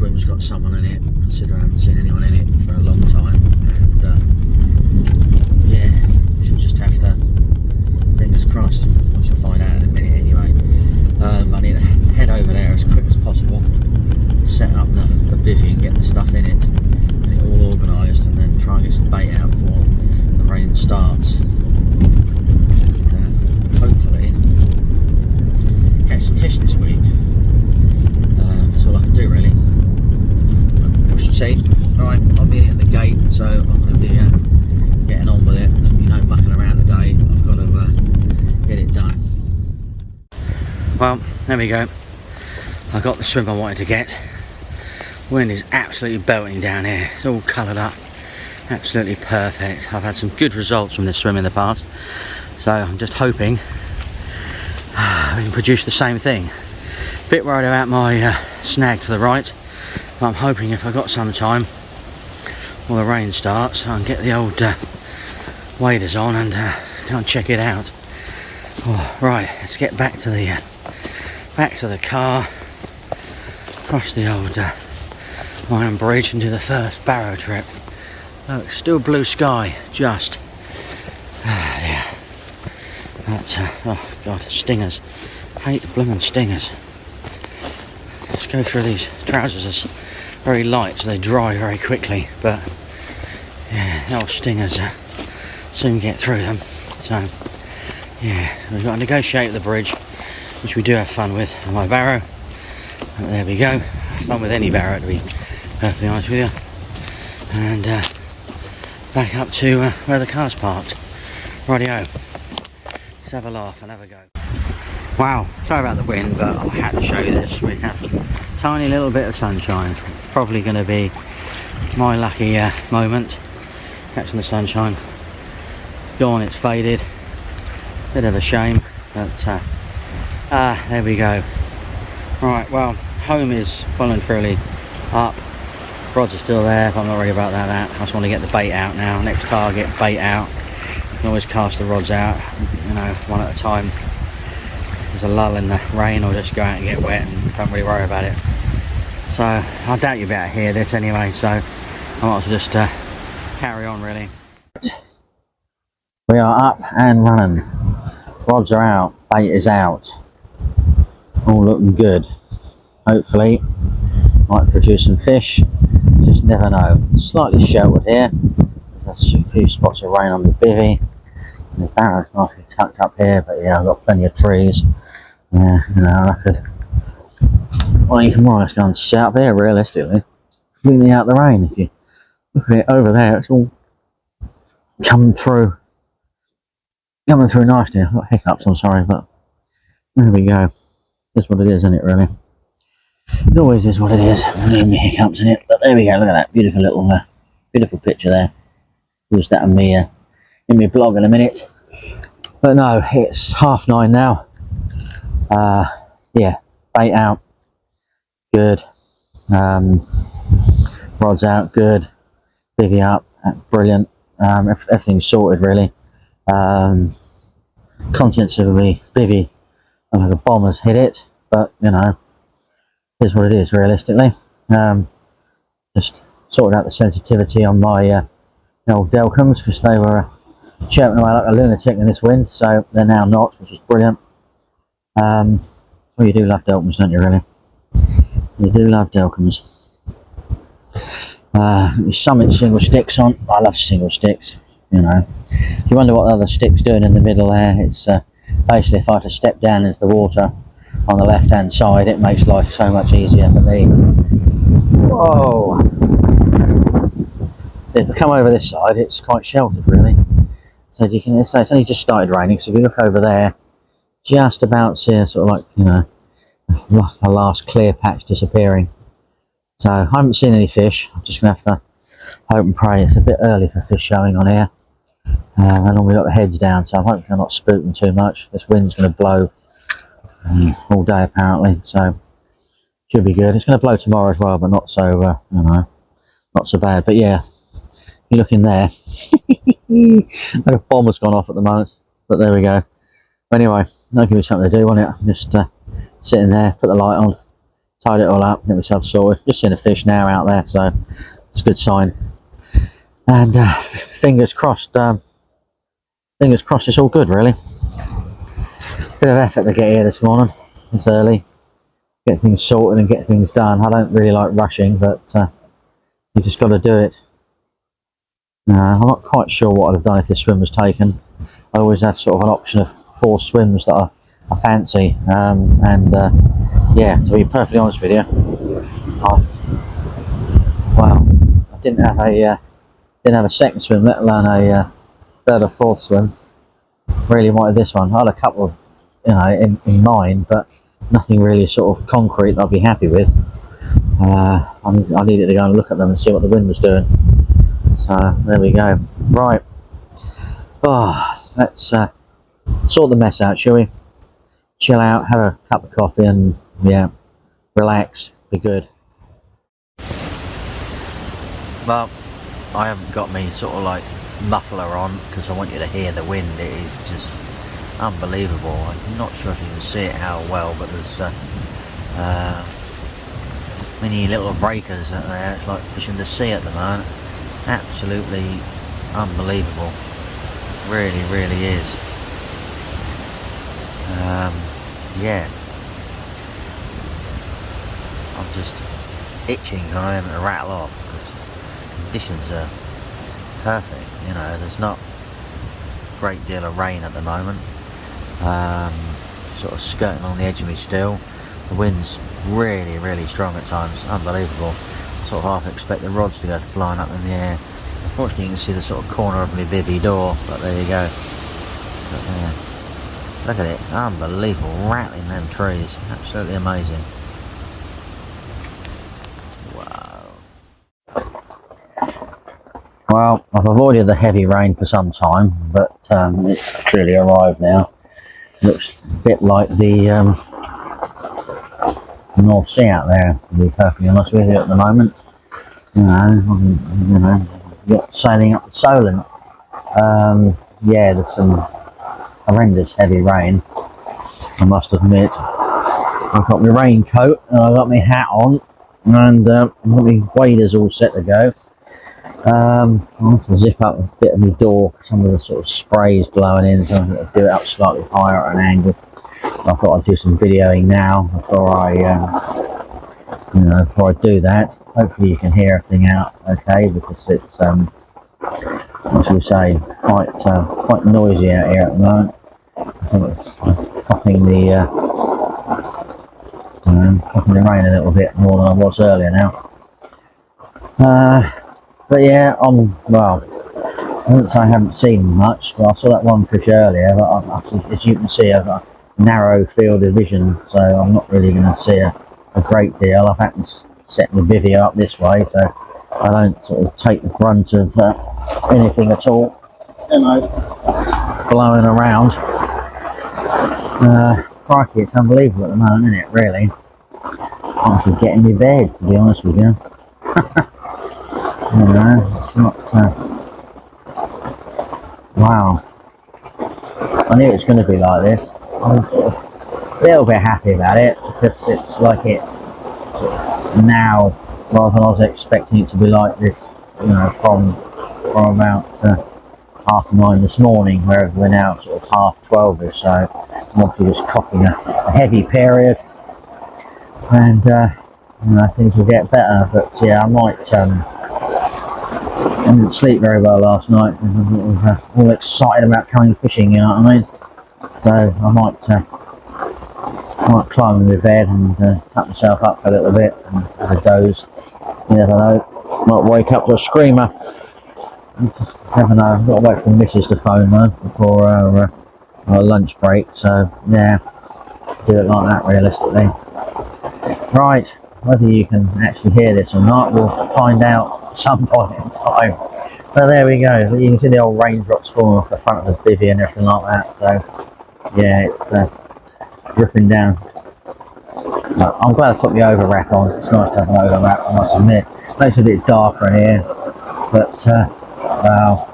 swim's got someone in it, considering I haven't seen anyone in it for a long time. And yeah, she'll just have to, fingers crossed, I shall find out in a minute anyway. I need to head over there as quick as possible, set up the bivvy and get the stuff in it, get it all organised, and then try and get some bait out before the rain starts. And, hopefully catch some fish this week. That's all I can do really. We shall see. Right, I'm meeting at the gate, so I'm going to be getting on with it. There's going to be no mucking around today. I've got to get it done. Well, there we go. I got the swim I wanted to get. Wind is absolutely belting down here. It's all coloured up. Absolutely perfect. I've had some good results from this swim in the past, so I'm just hoping we can produce the same thing. Bit worried about my snag to the right, but I'm hoping if I've got some time while the rain starts, I can get the old waders on and go and check it out. Oh, right, let's get back to the car, across the old iron bridge and do the first barrow trip. Look, still blue sky, just yeah. But oh god, stingers. Hate the blooming stingers. Let's go through these trousers. It's very light, so they dry very quickly. But yeah, the old stingers soon get through them. So yeah, we've got to negotiate the bridge, which we do have fun with on my barrow. And there we go. Fun with any barrow, to be perfectly honest with you. And back up to where the car's parked. Rightio. Let's have a laugh and have a go. Wow, sorry about the wind, but I had to show you this. We have a tiny little bit of sunshine. It's probably going to be my lucky moment, catching the sunshine. Gone, it's faded. Bit of a shame, but there we go. Right, well, home is well and truly up. Rods are still there, but I'm not worried about that. I just want to get the bait out now. Next car, get bait out. You can always cast the rods out, you know, one at a time. There's a lull in the rain, or just go out and get wet and don't really worry about it. So I doubt you'll be able to hear this anyway, so I might as well just carry on really. We are up and running. Rods are out, bait is out. All looking good. Hopefully might produce some fish, just never know. Slightly sheltered here. There's a few spots of rain on the bivvy. The barrow's nicely tucked up here, but yeah, I've got plenty of trees. Yeah, you know, I could, well, you can more or less go and sit up here realistically, completely out the rain. If you look at it over there, it's all coming through nicely. I've got hiccups, I'm sorry, but there we go. That's what it is, isn't it, really? It always is what it is. I need me hiccups in it, but there we go. Look at that beautiful little beautiful picture there. Use that in my blog in a minute. But no, it's 9:30 now. Yeah, bait out, good. Rods out, good. Bivvy up, brilliant. Everything's sorted really. Contents of the bivvy, like a bomb has hit it, but you know, it is what it is realistically. Just sorted out the sensitivity on my old Delcoms, because they were shouting away like a lunatic in this wind, so they're now not, which is brilliant. Well, you do love Delcoms, don't you, really? You do love Delcoms. Summit single sticks on. I love single sticks, you know. If you wonder what the other stick's doing in the middle there, it's basically if I have to step down into the water on the left hand side, it makes life so much easier for me. Whoa! So if I come over this side, it's quite sheltered really. So you can say it's only just started raining, so if you look over there, just about see sort of like, you know, the last clear patch disappearing. So I haven't seen any fish. I'm just going to have to hope and pray. It's a bit early for fish showing on here. I normally got the heads down, so I'm hoping I'm not spooking too much. This wind's going to blow all day apparently, so should be good. It's going to blow tomorrow as well, but not so, you know, not so bad. But yeah, you look in there. Like a bomb has gone off at the moment, but there we go. Anyway, that'll give me something to do, won't it? Just sitting there, put the light on, tied it all up, get myself sorted. Just seen a fish now out there, so it's a good sign. And fingers crossed. Fingers crossed, it's all good, really. Bit of effort to get here this morning. It's early. Get things sorted and get things done. I don't really like rushing, but you just got to do it. I'm not quite sure what I'd have done if this swim was taken. I always have sort of an option of 4 swims that I fancy, yeah, to be perfectly honest with you, I didn't have a second swim, let alone a third or fourth swim. Really wanted this one. I had a couple of, in mind, but nothing really sort of concrete that I'd be happy with. I needed to go and look at them and see what the wind was doing. So there we go. Right. Let's sort the mess out, shall we? Chill out, have a cup of coffee, and yeah, relax, be good. Well, I haven't got me sort of like muffler on because I want you to hear the wind. It is just unbelievable. I'm not sure if you can see it how well, but there's many little breakers out there. It's like fishing the sea at the moment. Absolutely unbelievable. Really, really is. Yeah. I'm just itching I am to rattle off because conditions are perfect. There's not a great deal of rain at the moment. Sort of skirting on the edge of me still. The wind's really, really strong at times. Unbelievable. Sort of half expect the rods to go flying up in the air. Unfortunately, you can see the sort of corner of my bivvy door, but there you go. But, look at it, it's unbelievable, rattling them trees. Absolutely amazing. Wow. Well, I've avoided the heavy rain for some time, but it's clearly arrived now. Looks a bit like the North Sea out there, to be perfectly honest with you, at the moment. Got sailing up the Solent. Yeah, there's some horrendous heavy rain, I must admit. I've got my raincoat and I've got my hat on, and I've got my waders all set to go. I'll have to zip up a bit of my door. Some of the sort of sprays blowing in, so I'm going to do it up slightly higher at an angle. I thought I'd do some videoing now before I do that. Hopefully you can hear everything out okay, because it's what should we say, quite noisy out here at the moment. I think it's copying the rain a little bit more than I was earlier now. But yeah, I wouldn't say I haven't seen much, but I saw that one fish earlier. But as you can see, I've got a narrow field of vision, so I'm not really going to see a great deal. I've had to set the bivvy up this way, so I don't sort of take the brunt of anything at all, blowing around. Crikey, it's unbelievable at the moment, isn't it, really? I should get in my bed, to be honest with you. It's not, wow. I knew it was going to be like this. I'm sort of a little bit happy about it, because it's like it now, rather than I was expecting it to be like this, from about 9:30 this morning, where we're now sort of 12:30 or so. I'm obviously just copying a heavy period, and things will get better. But yeah, I might. I didn't sleep very well last night. I was all excited about coming fishing, you know what I mean? So I might climb in the bed and tuck myself up for a little bit and have a doze. You never know. Might wake up to a screamer. You just never know. I've got to wait for the missus to phone though before our lunch break. So yeah, do it like that realistically. Right, whether you can actually hear this or not, we'll find out at some point in time. But there we go. You can see the old raindrops falling off the front of the bivvy and everything like that. So yeah, it's dripping down. I'm glad I put the over wrap on. It's nice to have an over wrap, I must admit. Makes it a bit darker in here, but well,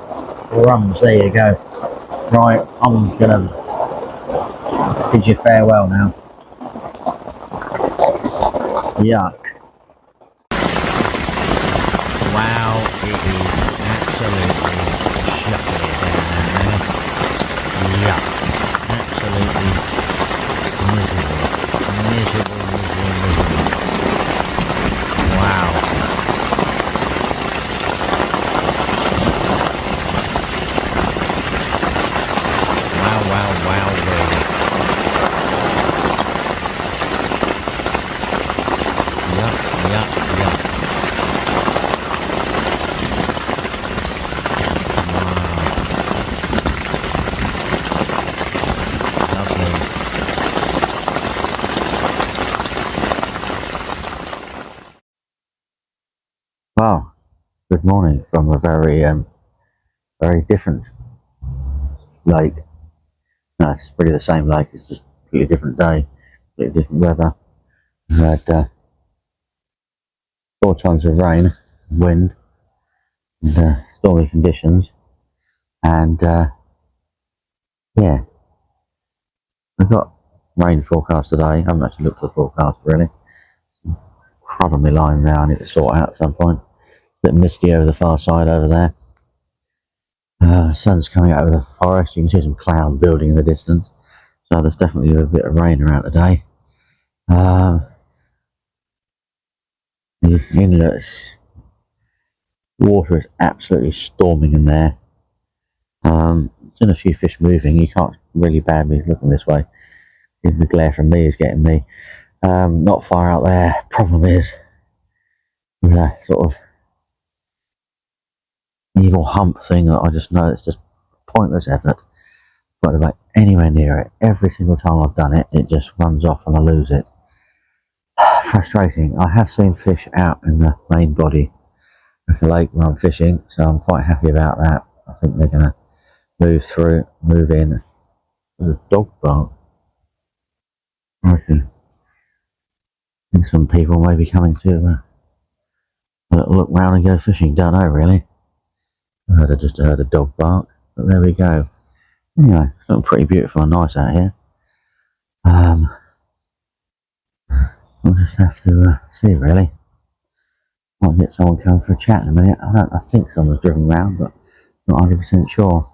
crumbs, there you go. Right, I'm gonna bid you farewell now. Yuck. Wow, it is absolutely chucking it down there. Yuck. Absolutely miserable. Miserable. Wow. Wow, really. Yuck. Wow, good morning from a very different lake. No, it's pretty the same lake, it's just a completely different day, completely different weather. We had 4 times of rain, wind, and stormy conditions, and yeah, we've got rain forecast today. I haven't actually looked at the forecast really. Some crud on my line now, I need to sort out at some point. It's a bit misty over the far side over there. Sun's coming out of the forest. You can see some cloud building in the distance, so there's definitely a bit of rain around today. The inlet's water is absolutely storming in there. Seen a few fish moving. You can't really bear me looking this way. The glare from me is getting me. Not far out there. Problem is, there's a sort of evil hump thing that I just know it's just pointless effort. But about anywhere near it, every single time I've done it, it just runs off and I lose it. Frustrating. I have seen fish out in the main body of the lake where I'm fishing, so I'm quite happy about that. I think they're going to move in. There's a dog bark. Okay. I think some people may be coming to look round and go fishing. Don't know really. I just heard a dog bark, but there we go. Anyway, it's looking pretty beautiful and nice out here. We'll just have to see really. Might get someone coming for a chat in a minute. I think someone's driven round, but not 100% sure.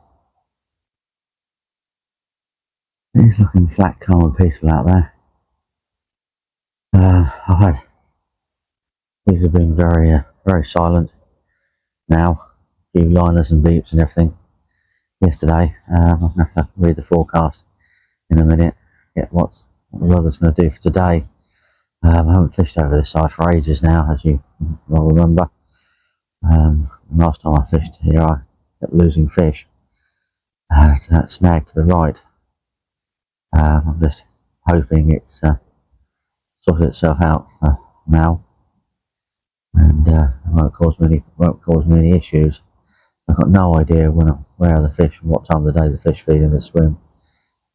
It's looking flat, calm and peaceful out there. These have been very silent now. A few liners and beeps and everything yesterday. I'm going to have to read the forecast in a minute, get what the weather's going to do for today. I haven't fished over this side for ages now, as you will remember. Last time I fished here, I kept losing fish to that snag to the right. I'm just hoping it's sorted itself out now, and won't cause me any issues. I've got no idea where the fish and what time of the day the fish feed in the swim.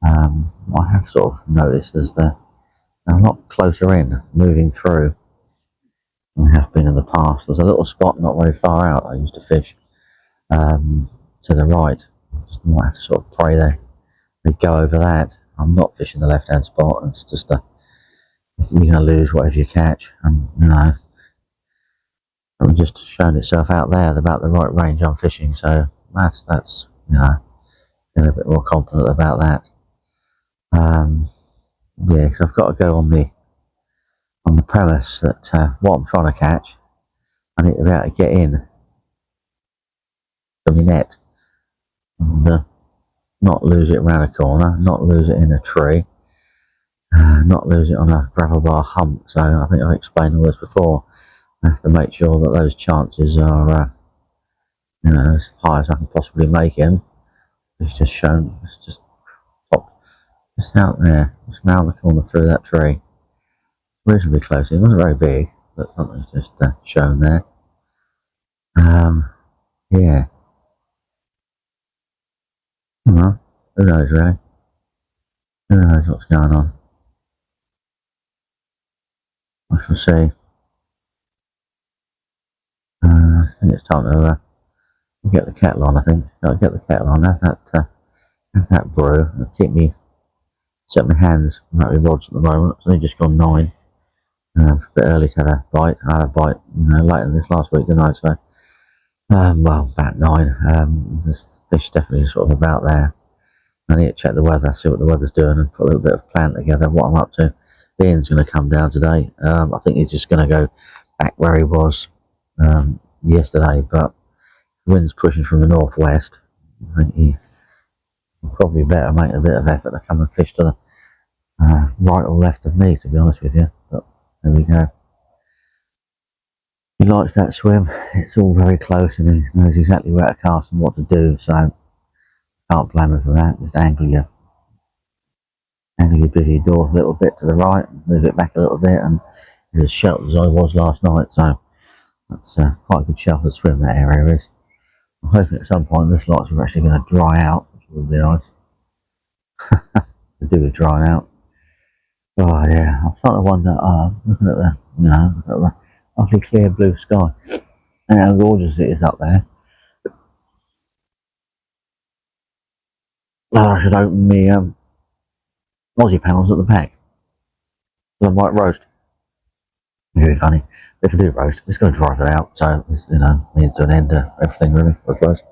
I have sort of noticed they're a lot closer in, moving through, than they have been in the past. There's a little spot not very far out I used to fish to the right. Just might have to sort of pray they go over that. I'm not fishing the left-hand spot. It's just you're going to lose whatever you catch, and it's just showing itself out there about the right range I'm fishing. So that's getting a bit more confident about that. Yeah, because I've got to go on the premise that what I'm trying to catch, I need to be able to get in to my net and not lose it around a corner, not lose it in a tree, not lose it on a gravel bar hump. So I think I've explained all this before. I have to make sure that those chances are as high as I can possibly make them. It's just shown, it's just popped just out there, just round the corner through that tree. Reasonably close. It wasn't very big, but something's just shown there. Yeah. Well, who knows really? Who knows what's going on? I shall see. I think it's time to get the kettle on. I think I'll get the kettle on. Have that brew. It'll keep me set my hands. I'm out with rods at the moment. It's only just gone 9. A bit early to have a bite. I had a bite, later than this last week, didn't I? So, well, about 9. This fish definitely sort of about there. I need to check the weather, see what the weather's doing, and put a little bit of plan together what I'm up to. Ian's going to come down today. I think he's just going to go back where he was yesterday, but the wind's pushing from the northwest. I think he probably better make a bit of effort to come and fish to the right or left of me, to be honest with you. But there we go. He likes that swim. It's all very close, and he knows exactly where to cast and what to do. So can't blame him for that. Just angle your bivvy door a little bit to the right, move it back a little bit, and it's as sheltered as I was last night. So that's quite a good sheltered swim that area is. I'm hoping at some point this lights are actually going to dry out, which would be nice. To do with drying out. Oh yeah, I'm starting to wonder. Looking at the lovely clear blue sky and how gorgeous it is up there. I should open the Aussie panels at the back. I might roast. Really funny. If I do roast, it's going to dry it out. So needs to an end to everything really, I suppose.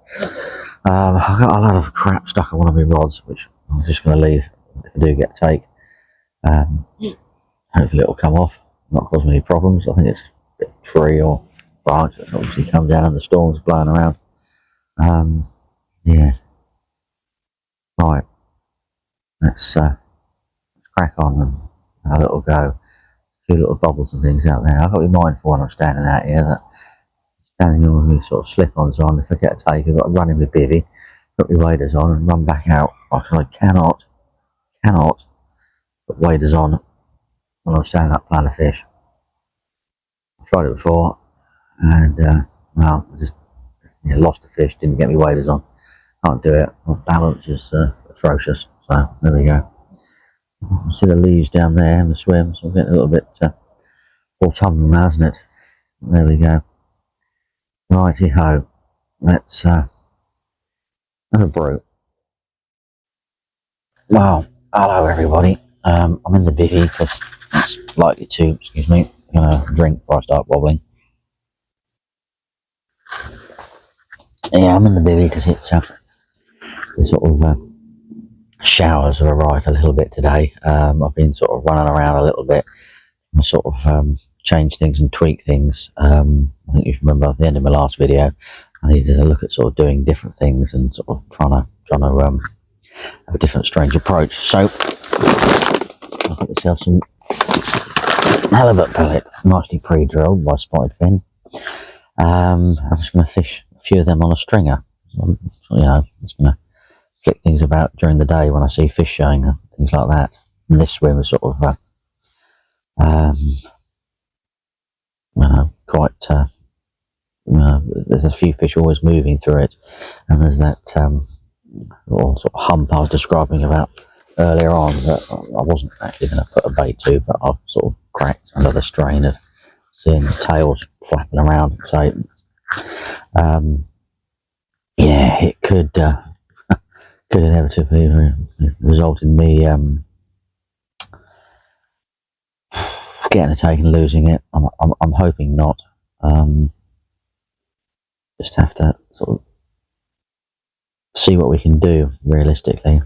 I've got a lot of crap stuck on one of my rods, which I'm just going to leave if I do get a take. Hopefully it'll come off, not cause me any problems. I think it's a bit of tree or branch that's obviously come down and the storm's blowing around. Yeah. Right. Let's crack on and have a little go. A few little bubbles and things out there. I've got to be mindful when I'm standing out here that standing on with sort of slip-ons on. If I get a take, I've got to run in my bivvy, put my waders on and run back out. I cannot put waders on when I'm standing up playing a fish. I've tried it before and I just lost the fish, didn't get me waders on. Can't do it. My balance is atrocious. So there we go. You see the leaves down there in the swim, so I'm getting a little bit autumnal now, isn't it? There we go. Righty ho. Let's have a brew. Well, hello everybody. I'm in the bivvy because it's likely to, excuse me, I'm going to drink before I start wobbling. Yeah, I'm in the bivvy because it's sort of showers have arrived a little bit today. I've been sort of running around a little bit. I sort of change things and tweak things. I think you remember at the end of my last video, I needed to look at sort of doing different things and sort of trying to have a different strange approach. So I got myself some halibut pellet, nicely pre-drilled by Spotted Fin. I'm just going to fish a few of them on a stringer. Just going to flick things about during the day when I see fish showing and things like that. And this swim is sort of quite there's a few fish always moving through it, and there's that little sort of hump I was describing about earlier on that I wasn't actually going to put a bait to, but I've sort of cracked under the strain of seeing the tails flapping around. So yeah, it could inevitably result in me getting a take and losing it. I'm hoping not. Just have to sort of see what we can do realistically.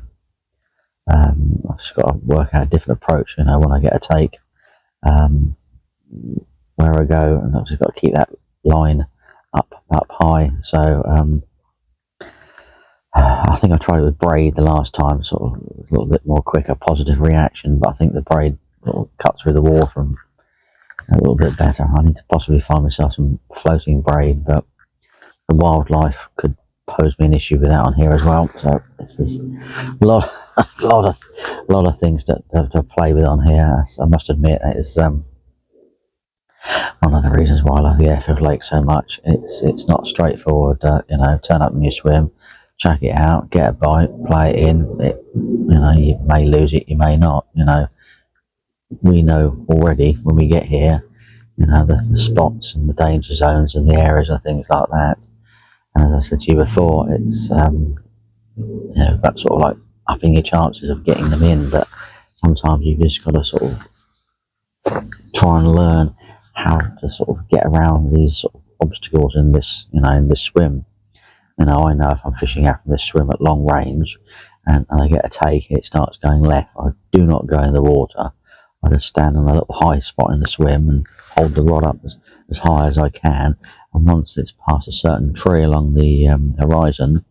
I've just got to work out a different approach, when I get a take, where I go, and I've just got to keep that line up high. So I think I tried it with braid the last time, sort of a little bit more quicker, positive reaction, but I think the braid sort of cut through the water and a little bit better. I need to possibly find myself some floating braid, but the wildlife could pose me an issue with that on here as well. So there's a lot of things to play with on here. I must admit, it is one of the reasons why I love the Airfield Lake so much. It's not straightforward. Turn up in your swim, check it out, get a bite, play it in. You may lose it, you may not. We know already when we get here, the spots and the danger zones and the areas and things like that. And as I said to you before, it's about sort of like upping your chances of getting them in, but sometimes you've just got to sort of try and learn how to sort of get around these sort of obstacles in this, in this swim. I know if I'm fishing out from this swim at long range and I get a take, it starts going left, I do not go in the water. I just stand on a little high spot in the swim and hold the rod up as high as I can. And once it's past a certain tree along the horizon,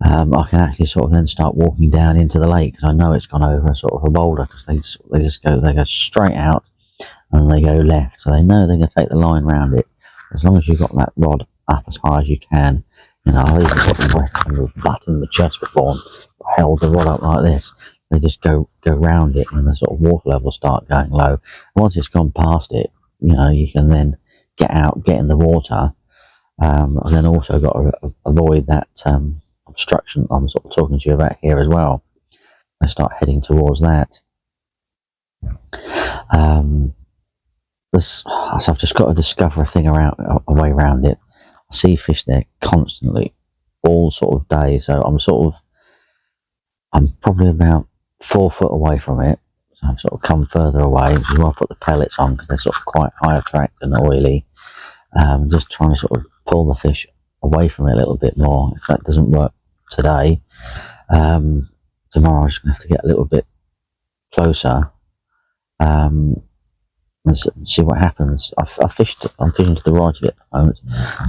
I can actually sort of then start walking down into the lake, because I know it's gone over sort of a boulder, because they go straight out and they go left, so they know they're going to take the line round it. As long as you've got that rod up as high as you can, I've even got the butt in the chest before and held the rod up like this. They just go round it, and the sort of water levels start going low. Once it's gone past it, you can then get out, get in the water, and then also got to avoid that obstruction I'm sort of talking to you about here as well. They start heading towards that. So I've just got to discover a way around it. I see fish there constantly, all sort of day. So I'm probably about 4 foot away from it. So I've sort of come further away, which is why I put the pellets on, because they're sort of quite high attract and oily. Just trying to sort of pull the fish away from it a little bit more. If that doesn't work today, tomorrow I'm just going to have to get a little bit closer and see what happens. I'm fishing to the right of it at the moment.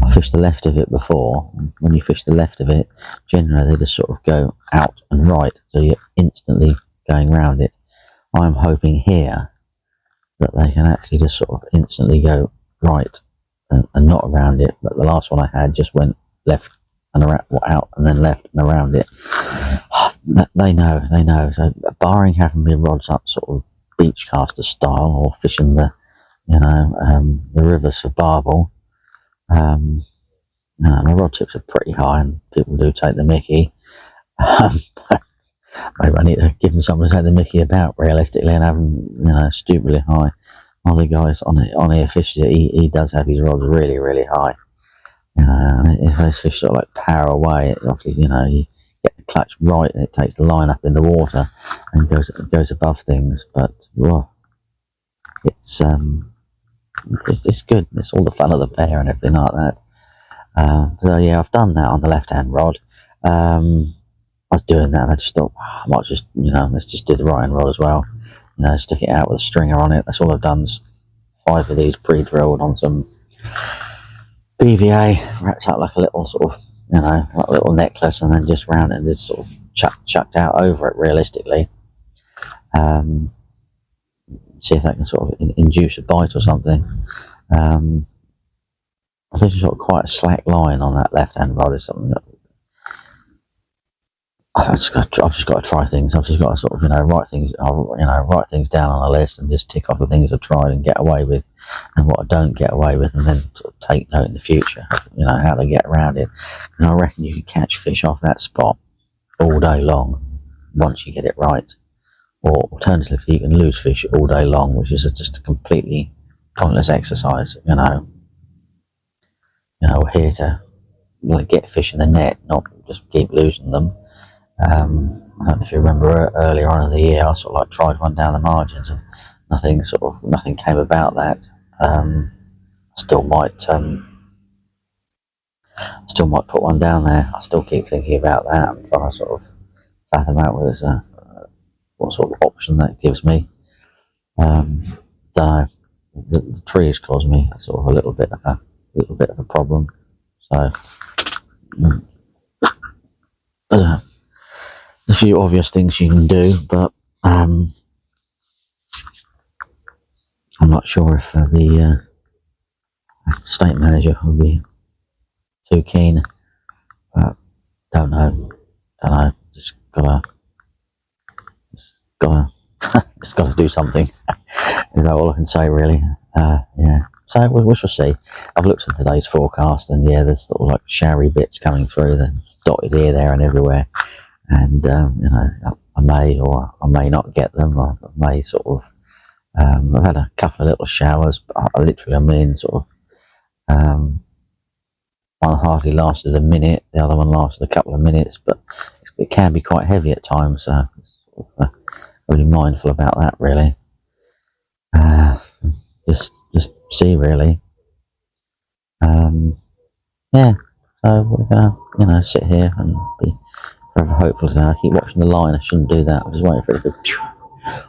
I fished the left of it before. When you fish the left of it, generally they just sort of go out and right, so you're instantly going round it. I'm hoping here that they can actually just sort of instantly go right and not around it, but the last one I had just went left and around, out and then left and around it. They know. So barring having my rods up sort of beach caster style, or fishing the rivers for barbel, my rod tips are pretty high and people do take the mickey. Maybe I need to give them something to take the mickey about, realistically, and have them stupidly high. One of the guys on here fishes it, he does have his rods really, really high. If those fish sort of like power away, it obviously, you get the clutch right and it takes the line up in the water and goes above things. But it's good. It's all the fun of the pair and everything like that. So yeah, I've done that on the left hand rod. I was doing that and I just thought, I might just let's just do the right hand rod as well. Stick it out with a stringer on it. That's all I've done. 5 of these pre-drilled on some BVA, wrapped up like a little sort of, like a little necklace, and then just round it and just sort of chucked out over it, realistically. See if that can sort of induce a bite or something. I think it's sort of quite a slack line on that left-hand rod. Is something that I've just got to try things. I've just got to sort of write things down on a list and just tick off the things I've tried and get away with, and what I don't get away with, and then sort of take note in the future of, how to get around it. And I reckon you can catch fish off that spot all day long once you get it right. Or alternatively, you can lose fish all day long, which is just a completely pointless exercise. We're here to get fish in the net, not just keep losing them. I don't know if you remember earlier on in the year, I sort of tried one down the margins, and nothing came about that. Still might put one down there. I still keep thinking about that. I'm trying to sort of fathom out what sort of option that gives me. Don't know. The trees cause me sort of a little bit of a problem. So there's a few obvious things you can do, but I'm not sure if the estate manager will be too keen. But don't know. Just gotta do something. Is all I can say, really. Yeah. So we shall see. I've looked at today's forecast, and yeah, there's sort of like showery bits coming through, they're dotted here, there, and everywhere. And I may or I may not get them. I may sort of. I've had a couple of little showers, but I mean sort of. One hardly lasted a minute, the other one lasted a couple of minutes, but it can be quite heavy at times, so got to be mindful about that, really. just see really. Yeah, so we're gonna, you know, sit here and be forever hopeful today. I keep watching the line. I shouldn't do that. I'm just waiting for it to go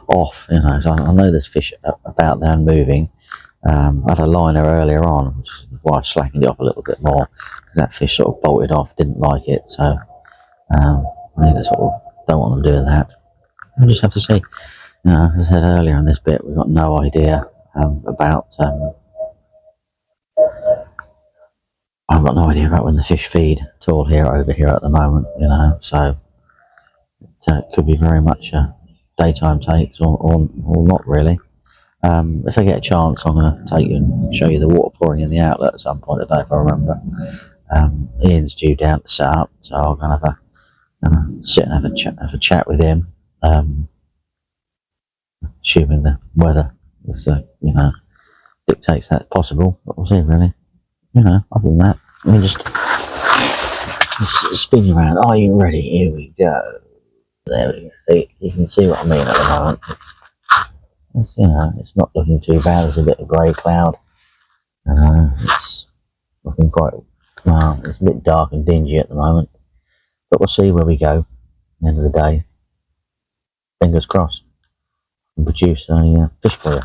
off, you know. So I know there's fish about there and moving. I had a liner earlier on, which is why I slackened it off a little bit more, because that fish sort of bolted off, didn't like it. So I think I sort of don't want them doing that. We'll just have to see. You know, as I said earlier in this bit, we've got no idea about. I've got no idea about when the fish feed at all over here at the moment. You know, so it could be very much daytime takes or not really. If I get a chance, I'm going to take you and show you the water pouring in the outlet at some point today, if I remember. Ian's due down to set up, so I'm going to sit and have a chat with him. Assuming the weather is, you know, dictates that's possible, but we'll see really. You know, other than that, let me just spin you around. Are you ready? Here we go. There we go. See, you can see what I mean at the moment. It's, you know, it's not looking too bad. There's a bit of grey cloud. It's looking quite, well, it's a bit dark and dingy at the moment. But we'll see where we go at the end of the day. Fingers crossed. And produce a fish for you.